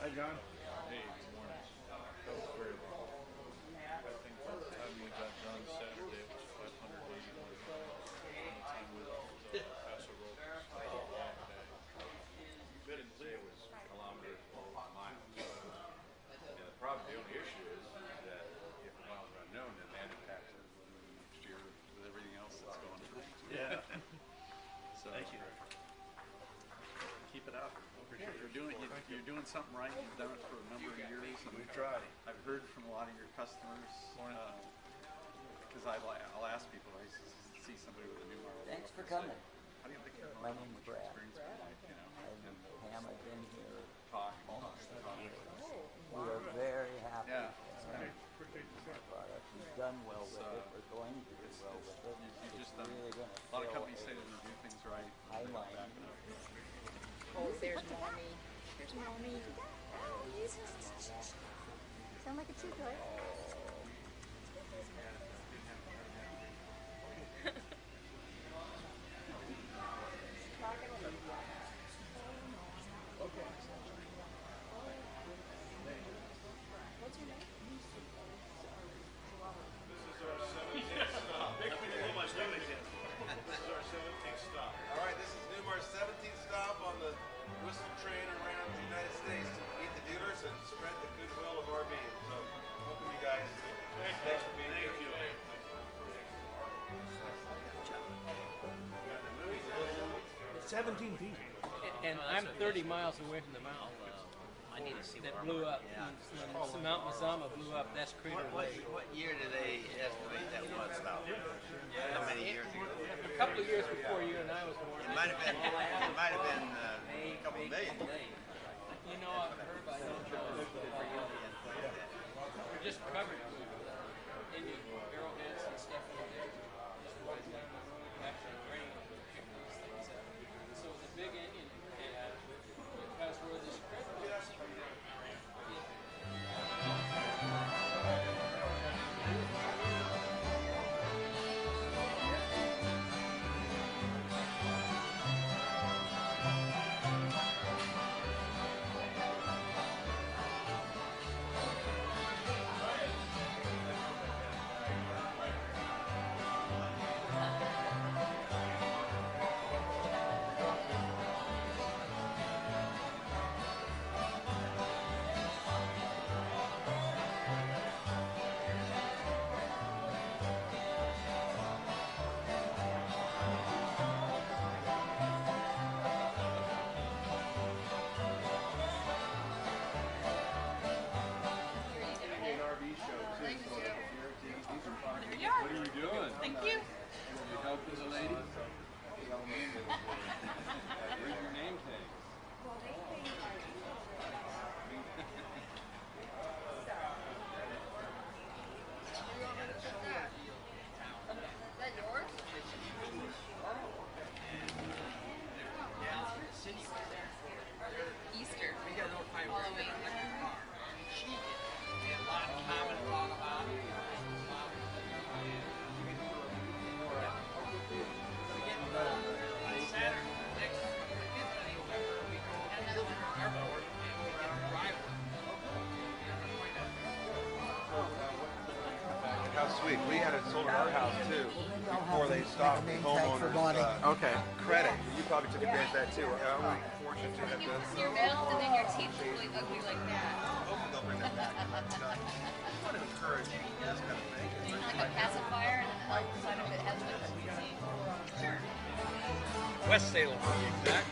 Hi, John. Hey, good morning. That was very long. I think by the time we got done Saturday, it was 581 miles. By the time we left Paso Robles, it was a long day. You couldn't say it was kilometers or miles. And the problem, the only issue is that if miles are unknown, then that impacts it next year with everything else that's going on. Yeah. So, Thank you. keep it up. You're doing something right. You've done it for a number of years. And We've tried. I've heard from a lot of your customers because I'll ask people. I see somebody with a Newmar. Thanks for coming. How do you think My name's Brad. experience been like? You know, And Pam, I've been here talk. almost 10 years. We are very happy Yeah. with our product. We've done well with it. We're going to do well with it. You've just It's done. really going to A lot of companies say that you do things right. high line. Oh, there's mommy. There's mommy. Sound like a two toy. What's your name? All right, this is Newmar's 17th stop on the whistle train around the United States to meet the dealers and spread the goodwill of RV. So, welcome you guys. Thanks for being here. 17 feet. And I'm 30 miles away from the mountain I need to see that what blew up. When Mount Mazama blew up, that's Crater Lake. What year did they estimate that was about? How many years ago? A couple of years before you and I was born. It might have been a couple million. You know, I've heard about it. We're just covered with Indian arrowheads and stuff like that. Just right down the road, actually rain pick these things up. So the big Indian had, because where this creek was, What are you doing? Thank you. You helping the lady? Where's your name tag? Is that yours? Easter. Halloween. How sweet. We had it sold at our house too before they stopped the homeowners credit. You probably took advantage of that too. We're fortunate to have this. Your mouth and then your teeth look really ugly like that. Hopefully they'll bring that back. We want to encourage this kind of thing. It's like a pacifier and then the outside of it has like a sure. West Salem, to be exact.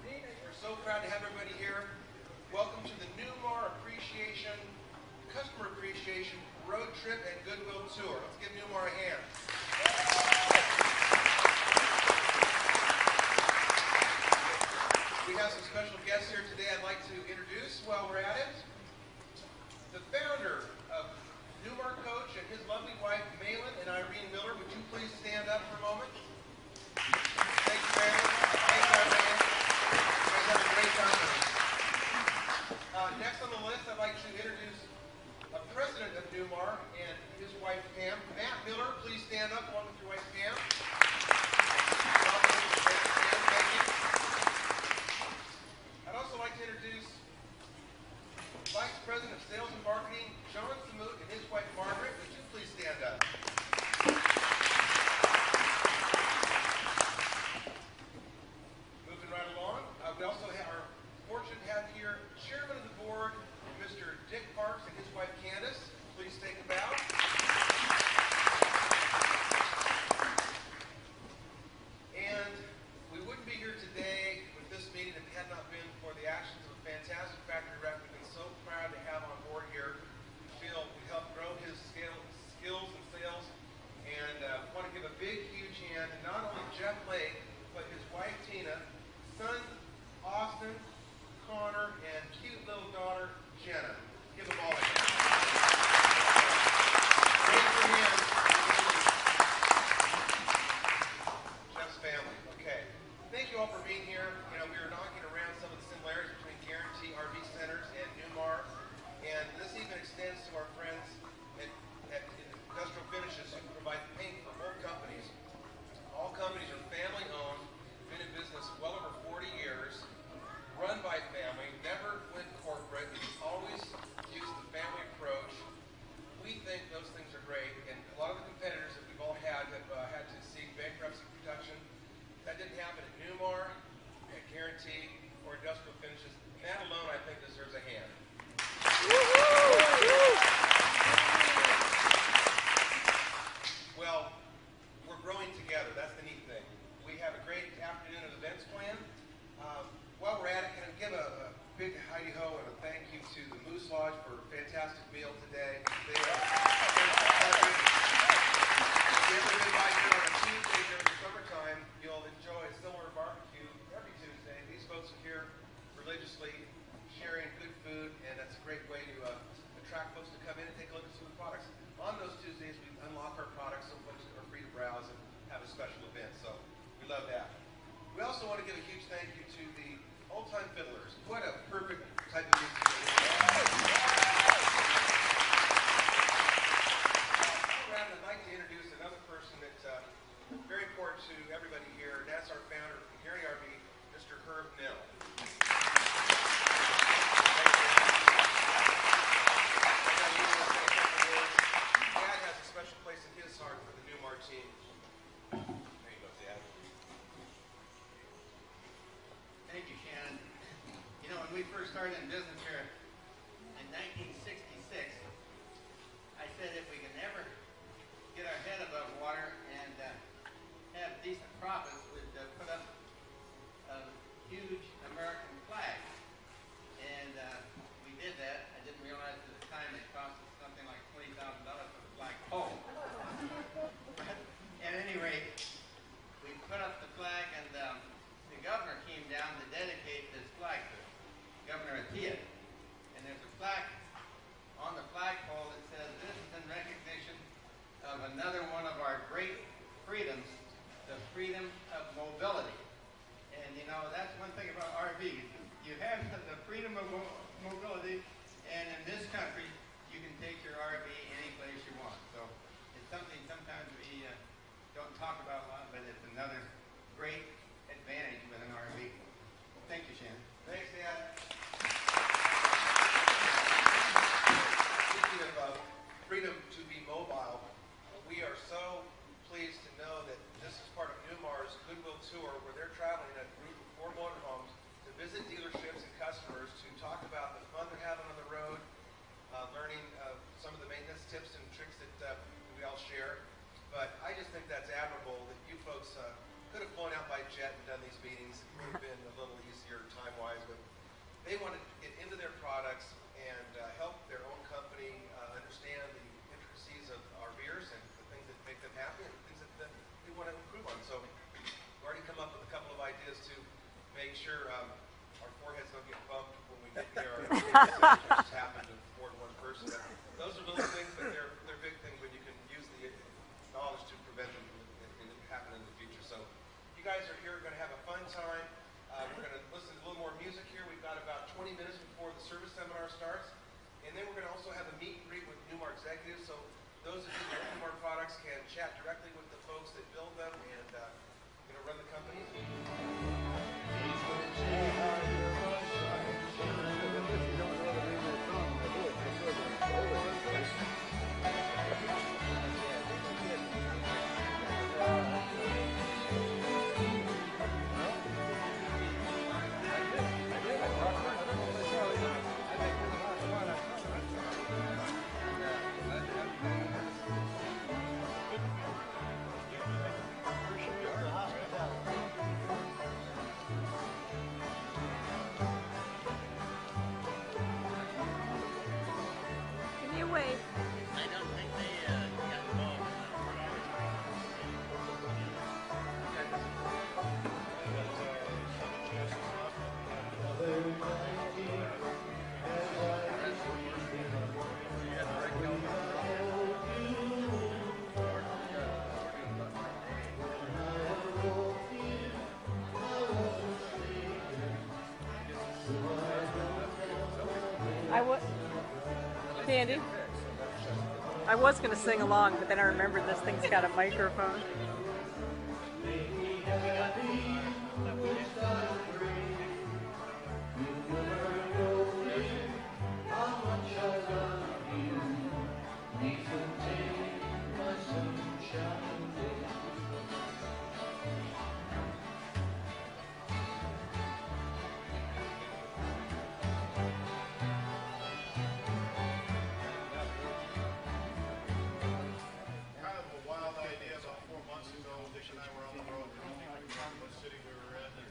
We're so proud to have everybody here. Welcome to the Newmar Appreciation, Customer Appreciation Road Trip and Goodwill Tour. Let's give Newmar a hand. We have some special guests here today I'd like to introduce while we're at it. The founder of Newmar Coach and his lovely wife, Malin and Irene Miller. Would you please stand up for a moment? Thank you, Malin. Thank you, Irene. You guys have a great time. Next on the list, I'd like to introduce a president of Newmar and his wife Pam. Matt Miller, please stand up along with your wife Pam. Thank you. I'd also like to introduce Vice President of Sales and Marketing, John Samut, and his wife Margaret. Would you please stand up? Moving right along, we also are fortunate to have here Chairman of the Board, Mr. Dick Parks, and his wife Candace. Please take a bow. And we wouldn't be here today with this meeting if it had not been for the actions of a fantastic factory rep we've been so proud to have on board here. We feel we helped grow his skills and sales, and want to give a big, huge hand to not only Jeff Lake, but his wife Tina, son Austin, Connor, and cute little daughter Jenna. Give them all a hand. Raise your hands. Jeff's family. Okay. Thank you all for being here. You know, we were knocking around some of the similarities between Guaranty RV Centers and Newmar, and this even extends to our friends at Industrial Finishes who provide paint for both companies. All companies are family-owned, been in business well over 40 years, run by family, never went corporate, always used the family approach. We think those things are great, and a lot of the competitors that we've all had have had to seek bankruptcy protection. That didn't happen at Newmar, at Guaranty, or Industrial Finishes. That alone, I think, deserves a hand. Well, we're growing together. That's the neat thing. We have a great afternoon of events planned. While we're at it, can I give a big hi-ho and a thank you to the Moose Lodge for a fantastic meal today. They are if you ever been by here on a Tuesday during the summertime, you'll enjoy a similar barbecue every Tuesday. These folks are here religiously sharing good food, and that's a great way to attract folks to come in and take a look at some of the products. On those Tuesdays, we unlock our products so folks are free to browse and have a special event, so we love that. We also want to give a huge thank you to the Old Time Fiddlers. What a perfect type of music. I'd like to introduce another person that's very important to everybody here, and that's our founder of Guaranty RV, Mr. Herb Mill. Dad has a special place in his heart for the Newmar team. There you go, Dad. Thank you, Shannon. You know, when we first started in business here in 1966, I said if we can ever get our head above water and have decent profits, we'd put up a huge American flag. And we did that. I didn't realize at the time it cost us something like $20,000 for the flagpole. But at any rate, we put up the flag, and the governor came down to dedicate this flag to us, Governor Atiyah. And there's a plaque on the flagpole that says, "This is in recognition of another one of our great freedoms, the freedom of mobility." And you know, that's one thing about RVs. You have the freedom of mobility, and in this country, you can take your RV any place you want. So it's something sometimes we don't talk about a lot, but it's another great advantage with an RV. Thank you, Shannon. Thanks, Dad. Speaking of freedom to be mobile, we are so pleased to know that this is part of Newmar's Goodwill Tour, where they're traveling a group of 4 motorhomes to visit dealerships and customers to talk about the fun they're having on the road, learning some of the maintenance tips and tricks that we all share. But I just think that's admirable that you folks could have flown out by jet and done these meetings. It would have been a little easier time-wise, but they want to get into their products and help their own company understand the intricacies of RVers and the things that make them happy and the things that they want to improve on. So we've already come up with a couple of ideas to make sure our foreheads don't get bumped when we get near our just happen to afford one person. Those are little things, but they're big things when you can use the knowledge to prevent them from happening in the future. So you guys are here, going to have a fun time. We're going to listen to a little more music here. We've got about 20 minutes before the service seminar starts. And then we're going to also have a meet and greet with executives. So those of you that have more products can chat directly with the folks that build them and run the company. Give me a wave. I don't think they got involved. Candy. I was going to sing along, but then I remembered this thing's got a microphone. Kind of a wild idea about 4 months ago. Dick and I were on the road. We don't even remember what city we were in. And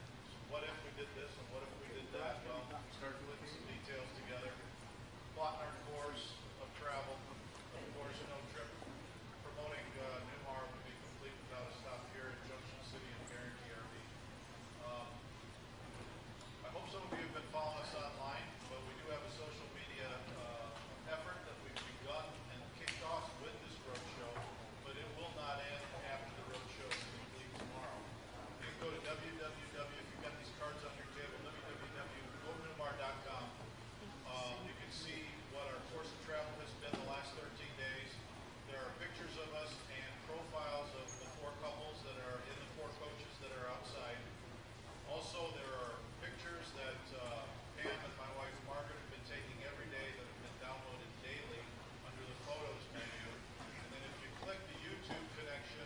what if we did this and what if we did that? Well, we started putting some details together. Plotting our course of travel. Of course, no trip promoting Newmar would be complete without a stop here in Junction City and Guaranty RV. I hope some of you have been following us online, but we do have a social media effort that we've begun and kicked off with this roadshow, but it will not end after the roadshow is complete tomorrow. You can go to if you've got these cards on your table, www.goNewmar.com. You can see what our course of travel has been the last 13 days. There are pictures of us and profiles of the 4 couples that are in the 4 coaches that are outside. Also, there are pictures that Pam and my wife Margaret have been taking every day that have been downloaded daily under the Photos menu. And then if you click the YouTube connection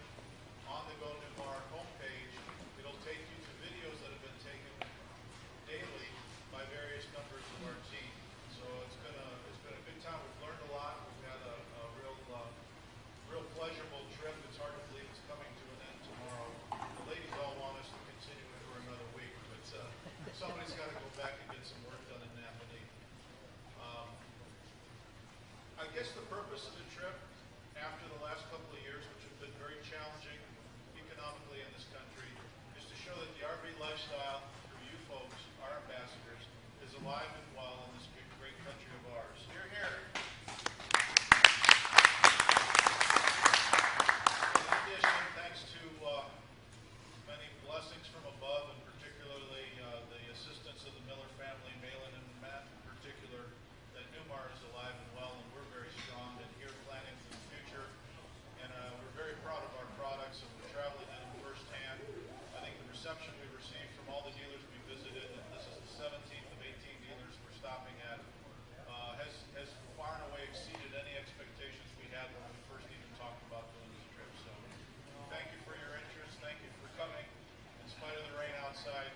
on the Go Newmar homepage, it'll take you to videos that have been taken daily by various members of our team. So it's been a good time. We've learned a lot. We've had a real pleasurable trip. It's hard to believe it's coming to an end tomorrow. The ladies all want us to continue it for another week, but somebody's got to go back and get some work done in Napanee. I guess the purpose of the trip, after the last couple of years, which have been very challenging economically in this country, is to show that the RV lifestyle, for you folks, our ambassadors, is alive and well in this great country of ours. Hear, hear. In addition, thanks to many blessings from above, and particularly the assistance of the Miller family, Malin and Matt in particular, that Newmar is alive and well, and we're very strong and here planning for the future. And we're very proud of our products, and we're traveling in them firsthand. I think the reception we received from all the dealers we visited, and this is the 17th of 18 dealers we're stopping at, has far and away exceeded any expectations we had when we first even talked about doing this trip. So thank you for your interest. Thank you for coming in spite of the rain outside.